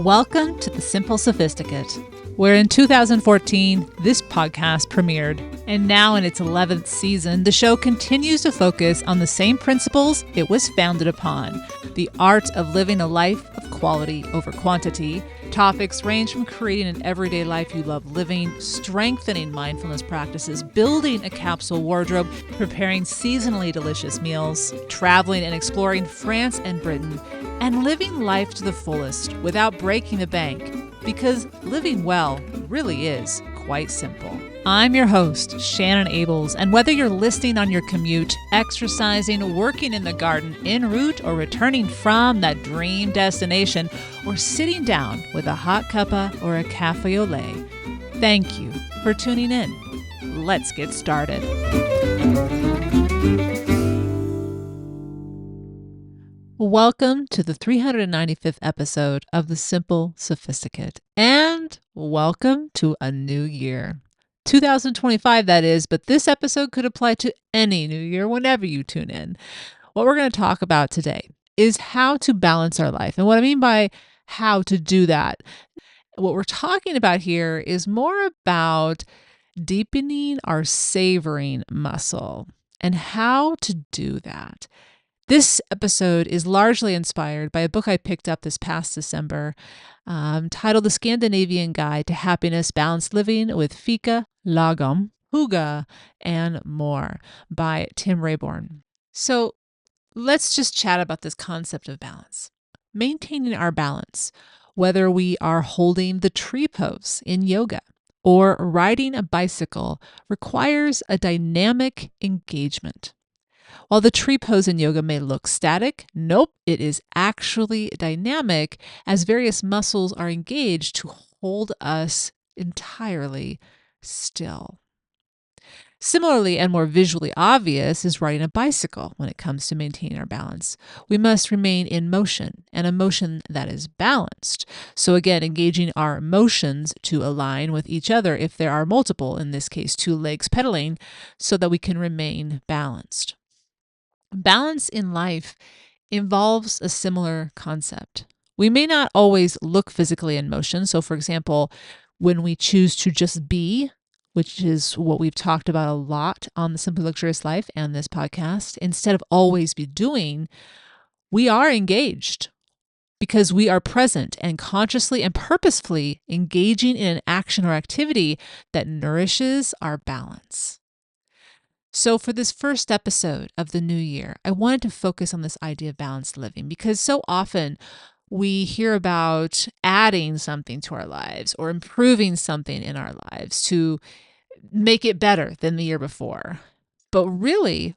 Welcome to The Simple Sophisticate, where in 2014, this podcast premiered. And now in its 11th season, the show continues to focus on the same principles it was founded upon: the art of living a life of quality over quantity. Topics range from creating an everyday life you love living, strengthening mindfulness practices, building a capsule wardrobe, preparing seasonally delicious meals, traveling and exploring France and Britain, and living life to the fullest without breaking the bank, because living well really is quite simple. I'm your host, Shannon Ables, and whether you're listening on your commute, exercising, working in the garden, en route, or returning from that dream destination, or sitting down with a hot cuppa or a cafe au lait, thank you for tuning in. Let's get started. Welcome to the 395th episode of The Simple Sophisticate, and welcome to a new year. 2025, that is, but this episode could apply to any new year whenever you tune in. What we're going to talk about today is how to balance our life. And what I mean by how to do that, what we're talking about here is more about deepening our savoring muscle and how to do that. This episode is largely inspired by a book I picked up this past December titled The Scandinavian Guide to Happiness, Balanced Living with Fika, Lagom, Hygge, and more by Tim Rayborn. So let's just chat about this concept of balance. Maintaining our balance, whether we are holding the tree pose in yoga or riding a bicycle, requires a dynamic engagement. While the tree pose in yoga may look static, nope, it is actually dynamic as various muscles are engaged to hold us entirely still. Similarly, and more visually obvious, is riding a bicycle when it comes to maintaining our balance. We must remain in motion, and a motion that is balanced. So again, engaging our motions to align with each other if there are multiple, in this case, two legs pedaling, so that we can remain balanced. Balance in life involves a similar concept. We may not always look physically in motion. So, for example, when we choose to just be, which is what we've talked about a lot on the Simply Luxurious Life and this podcast, instead of always be doing, we are engaged because we are present and consciously and purposefully engaging in an action or activity that nourishes our balance. So for this first episode of the new year, I wanted to focus on this idea of balanced living because so often we hear about adding something to our lives or improving something in our lives to make it better than the year before. But really,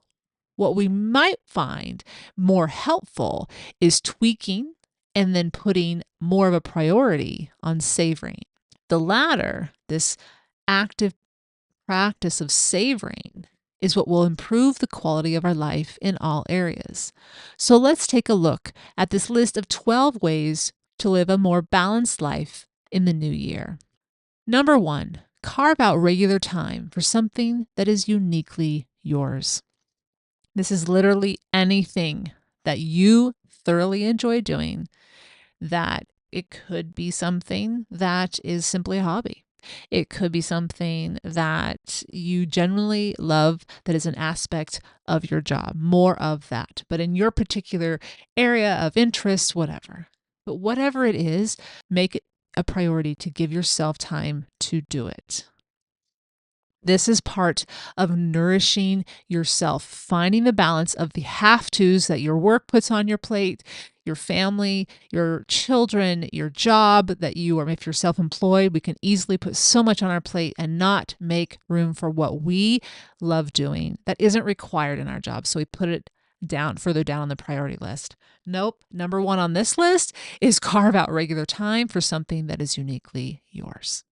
what we might find more helpful is tweaking and then putting more of a priority on savoring. The latter, this active practice of savoring, is what will improve the quality of our life in all areas. So let's take a look at this list of 12 ways to live a more balanced life in the new year. Number 1, carve out regular time for something that is uniquely yours. This is literally anything that you thoroughly enjoy doing, that it could be something that is simply a hobby. It could be something that you genuinely love that is an aspect of your job, more of that, but in your particular area of interest, whatever. But whatever it is, make it a priority to give yourself time to do it. This is part of nourishing yourself, finding the balance of the have-tos that your work puts on your plate, your family, your children, your job that you are. If you're self-employed, we can easily put so much on our plate and not make room for what we love doing that isn't required in our job. So we put it down, further down on the priority list. Nope. Number 1 on this list is carve out regular time for something that is uniquely yours.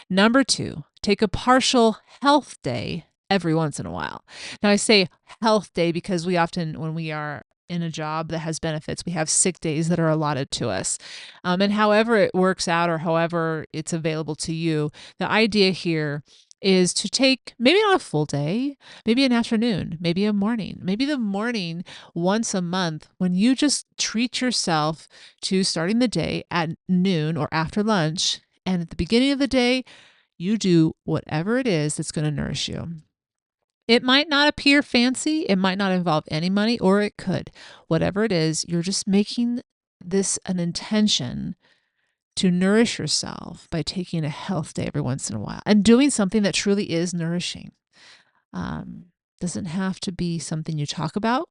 Number 2, take a partial health day every once in a while. Now, I say health day because we often, when we are in a job that has benefits, we have sick days that are allotted to us. And however it works out or however it's available to you, the idea here is to take maybe not a full day, maybe an afternoon, maybe a morning, maybe the morning once a month when you just treat yourself to starting the day at noon or after lunch. And at the beginning of the day, you do whatever it is that's going to nourish you. It might not appear fancy, it might not involve any money, or it could. Whatever it is, you're just making this an intention to nourish yourself by taking a health day every once in a while and doing something that truly is nourishing. Um, doesn't have to be something you talk about.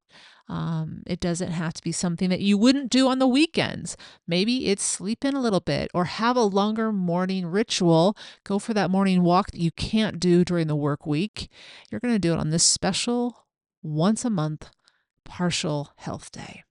It doesn't have to be something that you wouldn't do on the weekends. Maybe it's sleep in a little bit or have a longer morning ritual. Go for that morning walk that you can't do during the work week. You're going to do it on this special once a month partial health day.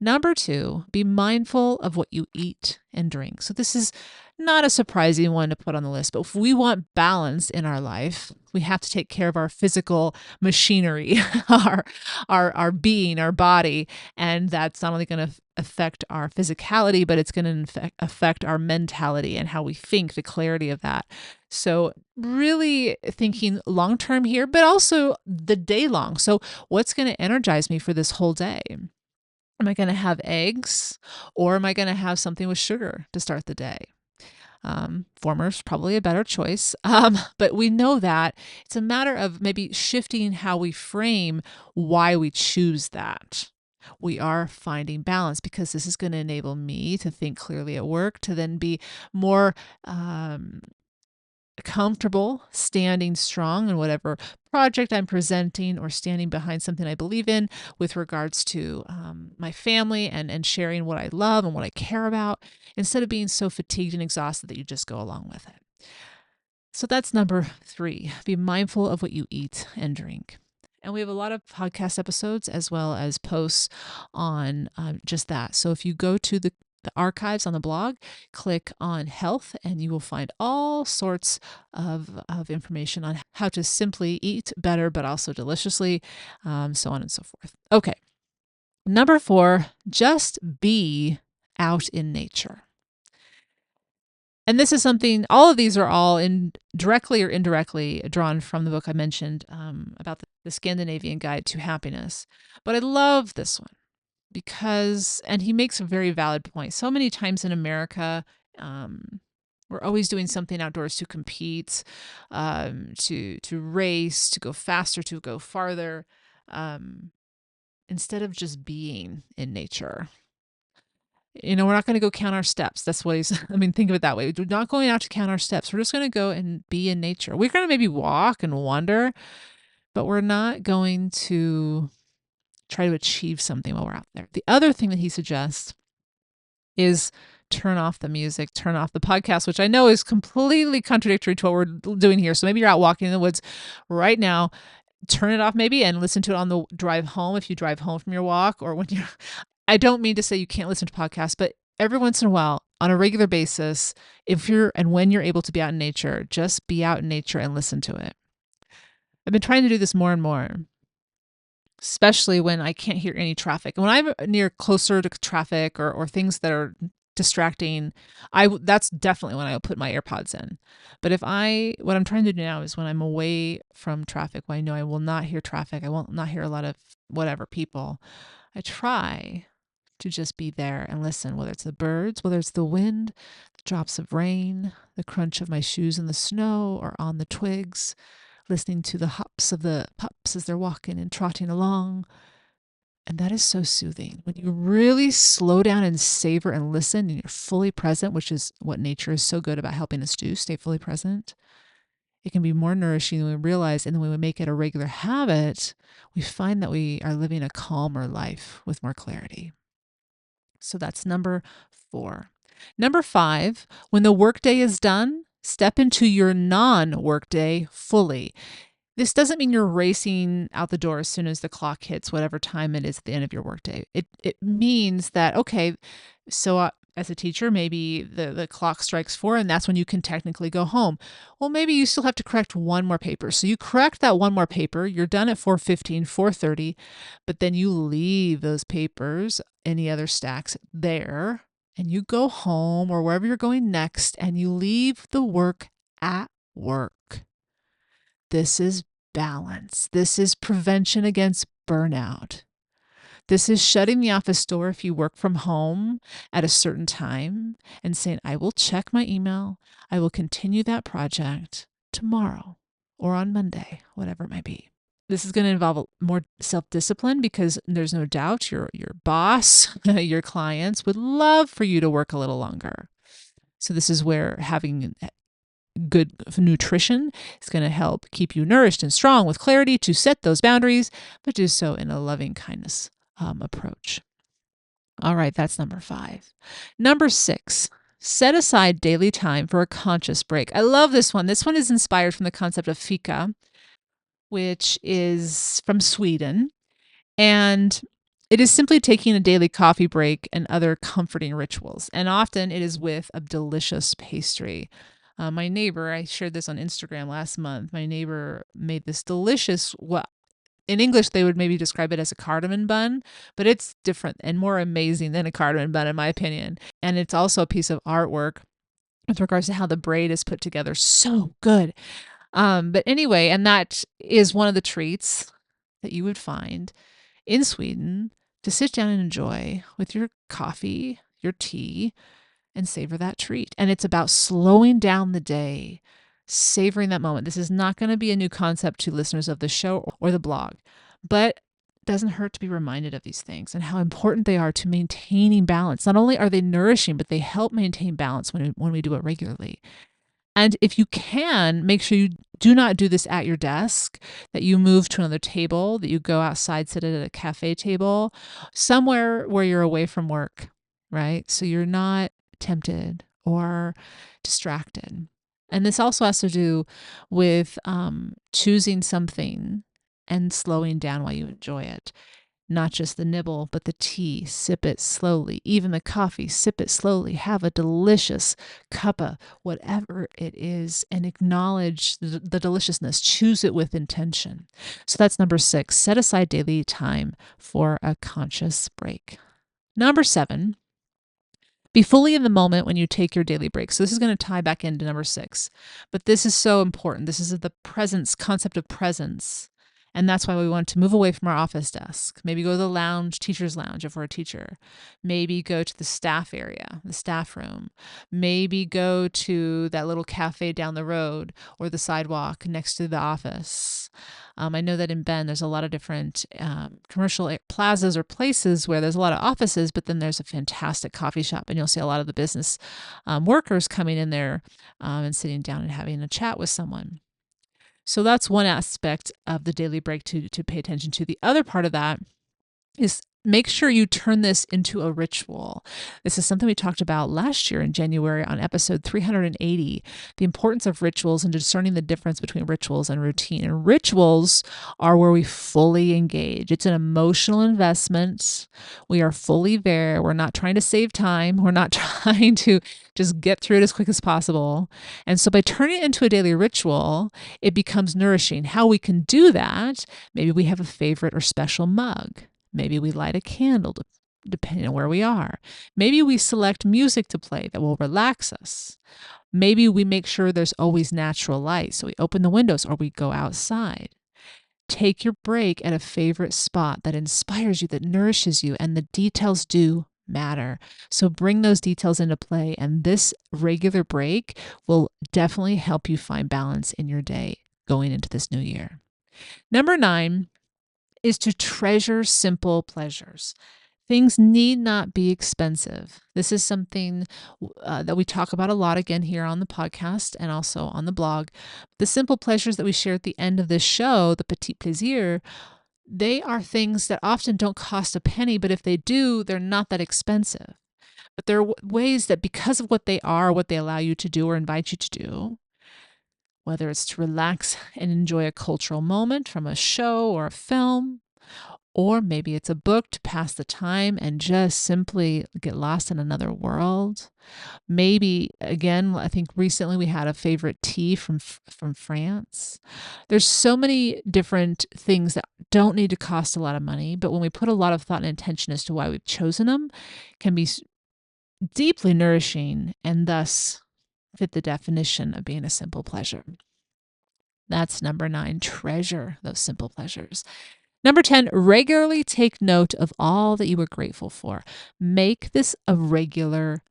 Number two, be mindful of what you eat and drink. So, this is not a surprising one to put on the list, but if we want balance in our life, we have to take care of our physical machinery, our being, our body. And that's not only going to affect our physicality, but it's going to affect our mentality and how we think, the clarity of that. So, really thinking long term here, but also the day long. So, what's going to energize me for this whole day? Am I going to have eggs or am I going to have something with sugar to start the day? Former is probably a better choice. But we know that it's a matter of maybe shifting how we frame why we choose that. We are finding balance because this is going to enable me to think clearly at work, to then be more comfortable standing strong in whatever project I'm presenting or standing behind something I believe in with regards to my family and sharing what I love and what I care about instead of being so fatigued and exhausted that you just go along with it. So that's number three. Be mindful of what you eat and drink. And we have a lot of podcast episodes as well as posts on just that. So if you go to the archives on the blog, click on health, and you will find all sorts of information on how to simply eat better, but also deliciously, so on and so forth. Okay. Number four, just be out in nature. And this is something, all of these are all directly or indirectly drawn from the book I mentioned about the Scandinavian Guide to Happiness. But I love this one because, and he makes a very valid point. So many times in America, we're always doing something outdoors to compete, to race, to go faster, to go farther, instead of just being in nature. We're not going to go count our steps. That's what he's, think of it that way. We're not going out to count our steps. We're just going to go and be in nature. We're going to maybe walk and wander, but we're not going to try to achieve something while we're out there. The other thing that he suggests is turn off the music, turn off the podcast, which I know is completely contradictory to what we're doing here. So maybe you're out walking in the woods right now. Turn it off maybe and listen to it on the drive home if you drive home from your walk or when you're I don't mean to say you can't listen to podcasts, but every once in a while, on a regular basis, when you're able to be out in nature, just be out in nature and listen to it. I've been trying to do this more and more, especially when I can't hear any traffic. When I'm near closer to traffic or things that are distracting, that's definitely when I put my AirPods in. But what I'm trying to do now is when I'm away from traffic, when I know I will not hear traffic, I will not hear a lot of whatever people, I try to just be there and listen, whether it's the birds, whether it's the wind, the drops of rain, the crunch of my shoes in the snow or on the twigs, listening to the hops of the pups as they're walking and trotting along. And that is so soothing. When you really slow down and savor and listen and you're fully present, which is what nature is so good about helping us do, stay fully present, it can be more nourishing than we realize. And then when we make it a regular habit, we find that we are living a calmer life with more clarity. So that's number four. Number five, when the workday is done, step into your non-workday fully. This doesn't mean you're racing out the door as soon as the clock hits whatever time it is at the end of your workday. It means that, okay, so as a teacher, maybe the clock strikes 4 and that's when you can technically go home. Well, maybe you still have to correct one more paper. So you correct that one more paper, you're done at 4:15, 4:30, but then you leave those papers, any other stacks there, and you go home or wherever you're going next and you leave the work at work. This is balance. This is prevention against burnout. This is shutting the office door if you work from home at a certain time and saying, I will check my email. I will continue that project tomorrow or on Monday, whatever it might be. This is going to involve more self-discipline because there's no doubt your boss, your clients would love for you to work a little longer. So this is where having good nutrition is going to help keep you nourished and strong with clarity to set those boundaries, but do so in a loving kindness approach. All right, that's number 5. Number 6, set aside daily time for a conscious break. I love this one. This one is inspired from the concept of fika, which is from Sweden. And it is simply taking a daily coffee break and other comforting rituals. And often it is with a delicious pastry. My neighbor, I shared this on Instagram last month. My neighbor made this delicious, what in English they would maybe describe it as a cardamom bun, but it's different and more amazing than a cardamom bun, in my opinion. And it's also a piece of artwork with regards to how the braid is put together. So good. But anyway, and that is one of the treats that you would find in Sweden to sit down and enjoy with your coffee, your tea, and savor that treat. And it's about slowing down the day, savoring that moment. This is not going to be a new concept to listeners of the show or the blog, but it doesn't hurt to be reminded of these things and how important they are to maintaining balance. Not only are they nourishing, but they help maintain balance when we do it regularly. And if you can, make sure you do not do this at your desk, that you move to another table, that you go outside, sit at a cafe table, somewhere where you're away from work, right? So you're not tempted or distracted. And this also has to do with choosing something and slowing down while you enjoy it. Not just the nibble, but the tea, sip it slowly. Even the coffee, sip it slowly. Have a delicious cuppa, whatever it is, and acknowledge the deliciousness. Choose it with intention. So that's number 6. Set aside daily time for a conscious break. Number 7, be fully in the moment when you take your daily break. So this is going to tie back into number 6, but this is so important. This is the presence, concept of presence. And that's why we want to move away from our office desk. Maybe go to the lounge, teacher's lounge if we're a teacher. Maybe go to the staff area, the staff room. Maybe go to that little cafe down the road or the sidewalk next to the office. I know that in Bend, there's a lot of different commercial plazas or places where there's a lot of offices, but then there's a fantastic coffee shop, and you'll see a lot of the business workers coming in there and sitting down and having a chat with someone. So that's one aspect of the daily break to pay attention to. The other part of that is make sure you turn this into a ritual. This is something we talked about last year in January on episode 380, the importance of rituals and discerning the difference between rituals and routine. And rituals are where we fully engage. It's an emotional investment. We are fully there. We're not trying to save time. We're not trying to just get through it as quick as possible. And so by turning it into a daily ritual, it becomes nourishing. How we can do that, maybe we have a favorite or special mug. Maybe we light a candle, depending on where we are. Maybe we select music to play that will relax us. Maybe we make sure there's always natural light, so we open the windows or we go outside. Take your break at a favorite spot that inspires you, that nourishes you, and the details do matter. So bring those details into play, and this regular break will definitely help you find balance in your day going into this new year. Number 9 is to treasure simple pleasures. Things need not be expensive. This is something that we talk about a lot again here on the podcast and also on the blog. The simple pleasures that we share at the end of this show, the petit plaisir, they are things that often don't cost a penny, but if they do, they're not that expensive. But there are ways that because of what they are, what they allow you to do or invite you to do, whether it's to relax and enjoy a cultural moment from a show or a film, or maybe it's a book to pass the time and just simply get lost in another world. Maybe, again, I think recently we had a favorite tea from France. There's so many different things that don't need to cost a lot of money, but when we put a lot of thought and intention as to why we've chosen them, can be deeply nourishing and thus fit the definition of being a simple pleasure. That's number 9. Treasure those simple pleasures. Number 10, regularly take note of all that you are grateful for. Make this a regular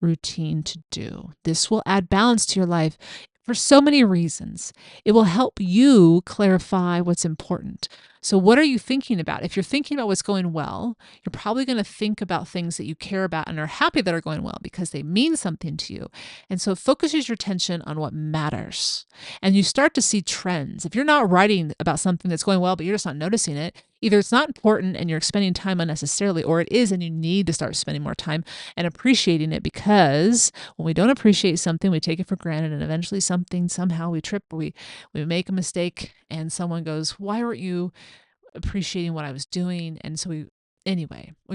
routine to do. This will add balance to your life for so many reasons. It will help you clarify what's important. So, what are you thinking about? If you're thinking about what's going well, you're probably going to think about things that you care about and are happy that are going well because they mean something to you. And so, it focuses your attention on what matters. And you start to see trends. If you're not writing about something that's going well, but you're just not noticing it, either it's not important and you're spending time unnecessarily, or it is and you need to start spending more time and appreciating it, because when we don't appreciate something, we take it for granted, and eventually somehow we trip, or we make a mistake, and someone goes, "Why weren't you appreciating what I was doing?" And so we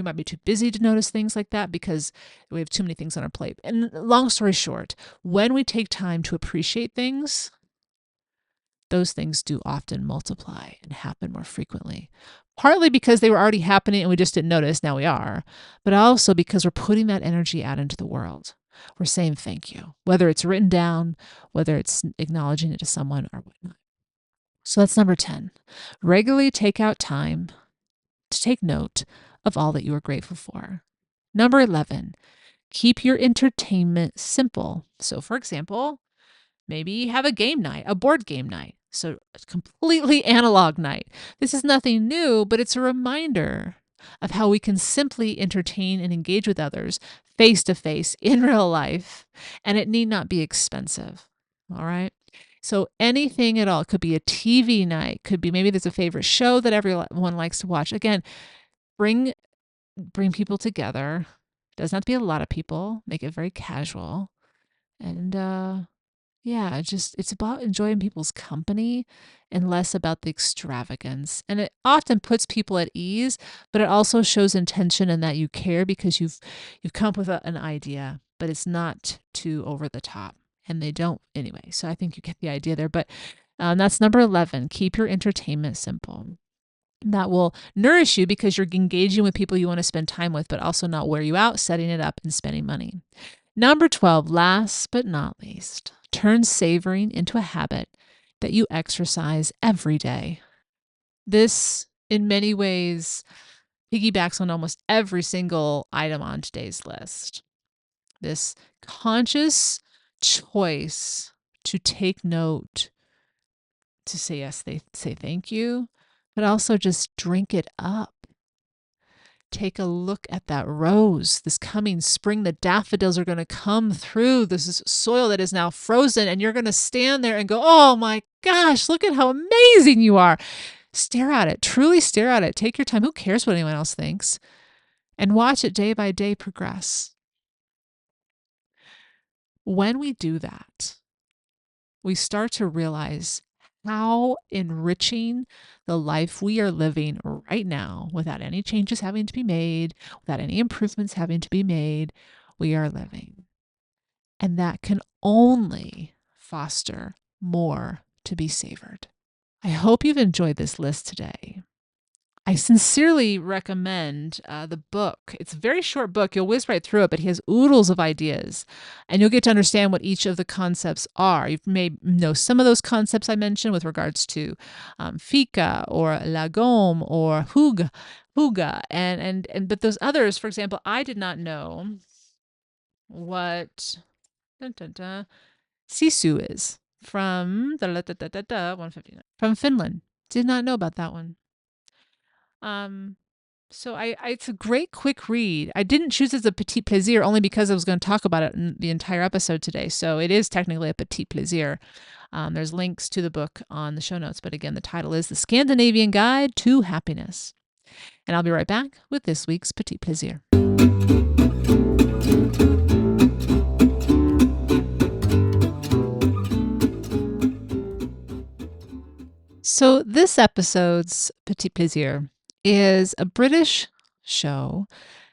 might be too busy to notice things like that because we have too many things on our plate. And long story short, when we take time to appreciate things, those things do often multiply and happen more frequently. Partly because they were already happening and we just didn't notice, now we are, but also because we're putting that energy out into the world. We're saying thank you, whether it's written down, whether it's acknowledging it to someone or whatnot. So that's number 10. Regularly take out time to take note of all that you are grateful for. Number 11, keep your entertainment simple. So, for example, maybe have a game night, a board game night. So, a completely analog night. This is nothing new, but it's a reminder of how we can simply entertain and engage with others face to face in real life, and it need not be expensive. All right. So anything at all. It could be a TV night, could be maybe there's a favorite show that everyone likes to watch. Again, bring people together. Doesn't have to be a lot of people. Make it very casual. And yeah, it's about enjoying people's company and less about the extravagance. And it often puts people at ease, but it also shows intention and that you care because you've come up with an idea, but it's not too over the top. And they don't anyway. So I think you get the idea there. But that's number 11. Keep your entertainment simple. That will nourish you because you're engaging with people you want to spend time with, but also not wear you out, setting it up and spending money. Number 12, last but not least, turn savoring into a habit that you exercise every day. This, in many ways, piggybacks on almost every single item on today's list. This conscious choice to take note, to say yes, they say thank you, but also just drink it up. Take a look at that rose this coming spring. The daffodils are going to come through this soil that is now frozen, and you're going to stand there and go, "Oh my gosh, look at how amazing you are." Stare at it, truly stare at it. Take your time. Who cares what anyone else thinks? And watch it day by day progress. When we do that, we start to realize how enriching the life we are living right now, without any changes having to be made, without any improvements having to be made, we are living. And that can only foster more to be savored. I hope you've enjoyed this list today. I sincerely recommend the book. It's a very short book. You'll whiz right through it, but he has oodles of ideas, and you'll get to understand what each of the concepts are. You may know some of those concepts I mentioned with regards to fika or lagom or huga, and but those others, for example, I did not know what sisu is from 159 from Finland. Did not know about that one. So it's a great quick read. I didn't choose it as a petit plaisir only because I was going to talk about it in the entire episode today. So it is technically a petit plaisir. There's links to the book on the show notes, but again, the title is The Scandinavian Guide to Happiness. And I'll be right back with this week's petit plaisir. So this episode's petit plaisir is a British show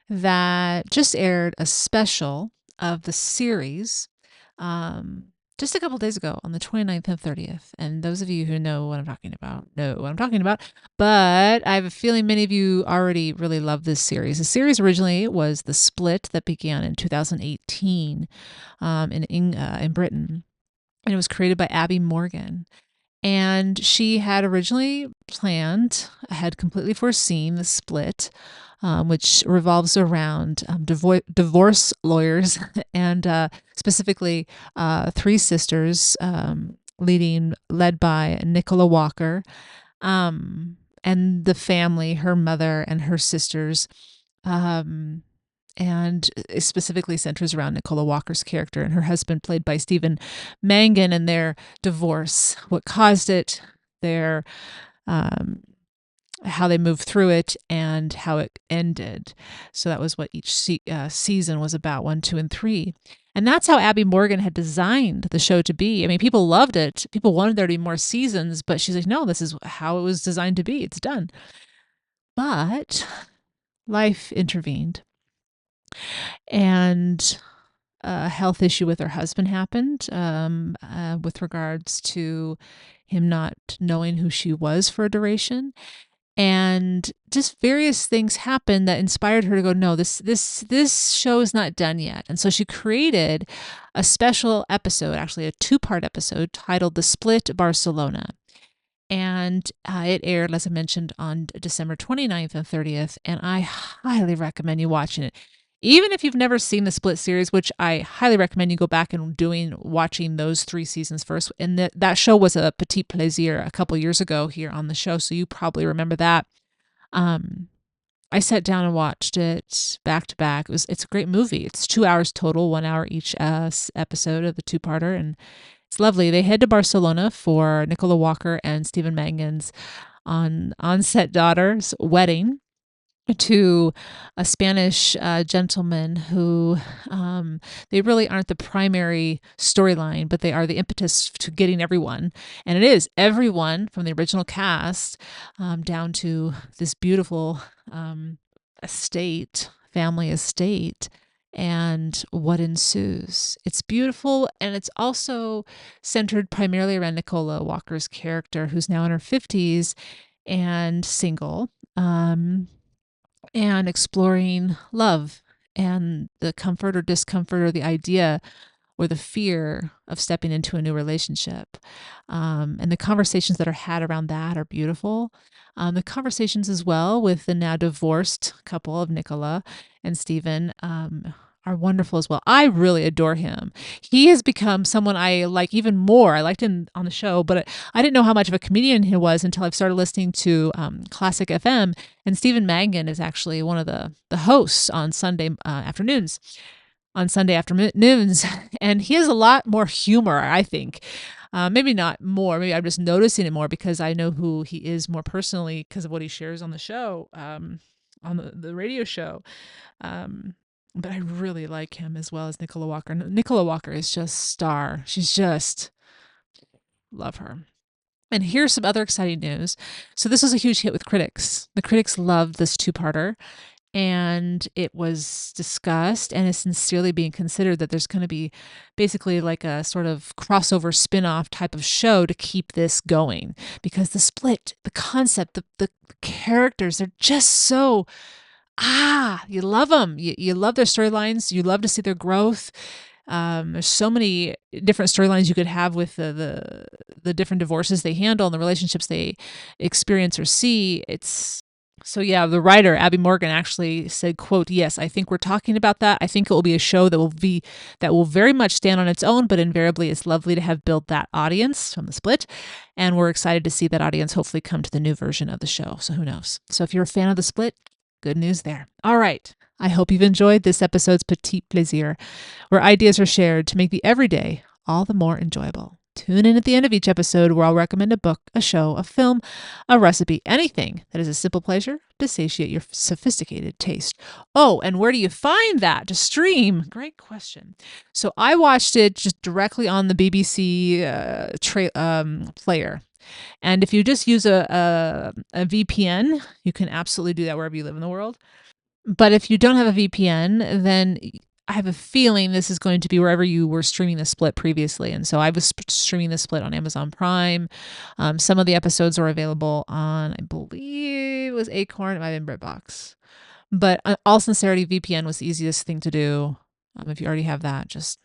that just aired a special of the series just a couple days ago on the 29th and 30th. And those of you who know what I'm talking about know what I'm talking about. But I have a feeling many of you already really love this series. The series originally was The Split that began in 2018 in Britain. And it was created by Abby Morgan. And she had originally planned, had completely foreseen the split, which revolves around divorce lawyers and specifically three sisters, led by Nicola Walker, and the family, her mother and her sisters. Um, and it specifically centers around Nicola Walker's character and her husband, played by Stephen Mangan, and their divorce, what caused it, their um, how they moved through it, and how it ended. So that was what each season was about, 1, 2, and 3. And that's how Abby Morgan had designed the show to be. I mean, people loved it. People wanted there to be more seasons, but she's like, no, this is how it was designed to be. It's done. But life intervened, and a health issue with her husband happened, with regards to him not knowing who she was for a duration. And just various things happened that inspired her to go, no, this show is not done yet. And so she created a special episode, actually a 2-part episode, titled The Split Barcelona. And it aired, as I mentioned, on December 29th and 30th. And I highly recommend you watching it. Even if you've never seen the Split series, which I highly recommend you go back and watching those 3 seasons first. And that show was a petit plaisir a couple years ago here on the show, so you probably remember that. I sat down and watched it back to back. It's a great movie. It's 2 hours total, 1 hour each episode of the 2-parter, and it's lovely. They head to Barcelona for Nicola Walker and Stephen Mangan's on-set daughter's wedding to a Spanish gentleman who they really aren't the primary storyline, but they are the impetus to getting everyone. And it is everyone from the original cast down to this beautiful family estate, and what ensues. It's beautiful, and it's also centered primarily around Nicola Walker's character, who's now in her 50s and single. And exploring love and the comfort or discomfort or the idea or the fear of stepping into a new relationship. And the conversations that are had around that are beautiful. The conversations as well with the now divorced couple of Nicola and Stephen are wonderful as well. I really adore him. He has become someone I like even more. I liked him on the show, but I didn't know how much of a comedian he was until I've started listening to Classic FM. And Stephen Mangan is actually one of the hosts on Sunday afternoons. And he has a lot more humor, I think. Maybe not more. Maybe I'm just noticing it more because I know who he is more personally because of what he shares on the show, on the radio show. But I really like him as well as Nicola Walker. Nicola Walker is just star. She's just, love her. And here's some other exciting news. So this was a huge hit with critics. The critics loved this 2-parter, and it was discussed and is sincerely being considered that there's going to be basically like a sort of crossover spin-off type of show to keep this going, because the split, the concept, the characters, they're just so you love them. You love their storylines. You love to see their growth. There's so many different storylines you could have with the different divorces they handle and the relationships they experience or see. The writer Abby Morgan actually said, quote, "Yes, I think we're talking about that. I think it will be a show that will very much stand on its own, but invariably it's lovely to have built that audience from the split, and we're excited to see that audience hopefully come to the new version of the show. So who knows? So if you're a fan of the split, good news there. All right. I hope you've enjoyed this episode's Petit Plaisir, where ideas are shared to make the everyday all the more enjoyable. Tune in at the end of each episode where I'll recommend a book, a show, a film, a recipe, anything that is a simple pleasure to satiate your sophisticated taste. Oh, and where do you find that to stream? Great question. So I watched it just directly on the BBC player. And if you just use a VPN, you can absolutely do that wherever you live in the world. But if you don't have a VPN, then I have a feeling this is going to be wherever you were streaming the split previously. And so I was streaming the split on Amazon Prime. Some of the episodes are available on, I believe it was Acorn, it might have been BritBox. But all sincerity, VPN was the easiest thing to do. If you already have that, just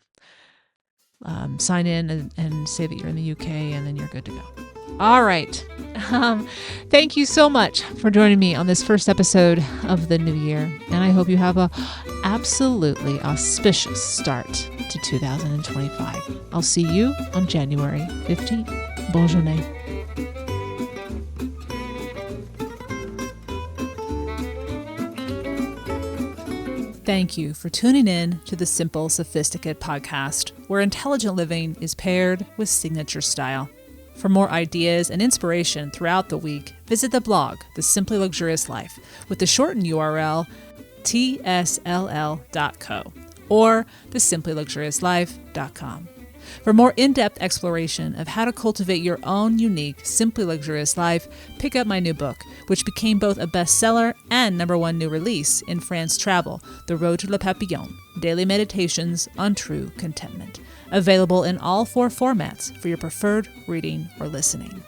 sign in and say that you're in the UK, and then you're good to go. All right. Thank you so much for joining me on this first episode of the new year. And I hope you have a absolutely auspicious start to 2025. I'll see you on January 15th. Bonne journée. Thank you for tuning in to the Simple Sophisticate podcast, where intelligent living is paired with signature style. For more ideas and inspiration throughout the week, visit the blog, The Simply Luxurious Life, with the shortened URL tsll.co or thesimplyluxuriouslife.com. For more in-depth exploration of how to cultivate your own unique, simply luxurious life, pick up my new book, which became both a bestseller and #1 new release in France Travel, The Road to Le Papillon, Daily Meditations on True Contentment. Available in all 4 formats for your preferred reading or listening.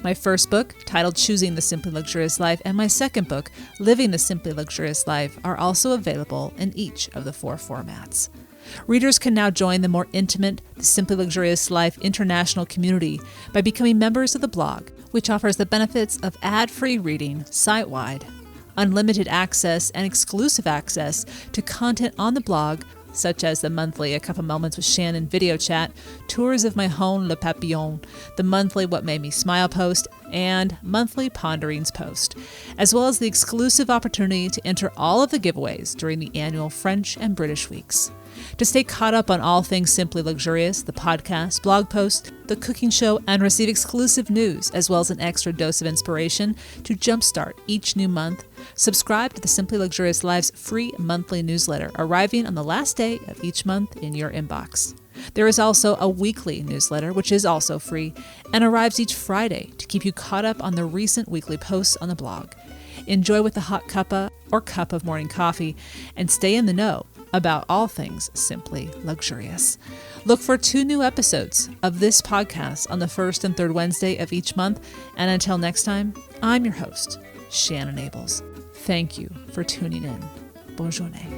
My first book, titled Choosing the Simply Luxurious Life, and my second book, Living the Simply Luxurious Life, are also available in each of the 4 formats. Readers can now join the more intimate The Simply Luxurious Life international community by becoming members of the blog, which offers the benefits of ad-free reading site-wide, unlimited access and exclusive access to content on the blog, such as the monthly A Cup of Moments with Shannon video chat, tours of my home Le Papillon, the monthly What Made Me Smile post, and monthly Ponderings post, as well as the exclusive opportunity to enter all of the giveaways during the annual French and British weeks. To stay caught up on all things Simply Luxurious, the podcast, blog post, the cooking show, and receive exclusive news, as well as an extra dose of inspiration to jumpstart each new month, subscribe to the Simply Luxurious Life's free monthly newsletter, arriving on the last day of each month in your inbox. There is also a weekly newsletter, which is also free, and arrives each Friday to keep you caught up on the recent weekly posts on the blog. Enjoy with a hot cuppa or cup of morning coffee, and stay in the know about all things simply luxurious. Look for 2 new episodes of this podcast on the first and third Wednesday of each month. And until next time, I'm your host, Shannon Ables. Thank you for tuning in. Bonne journée.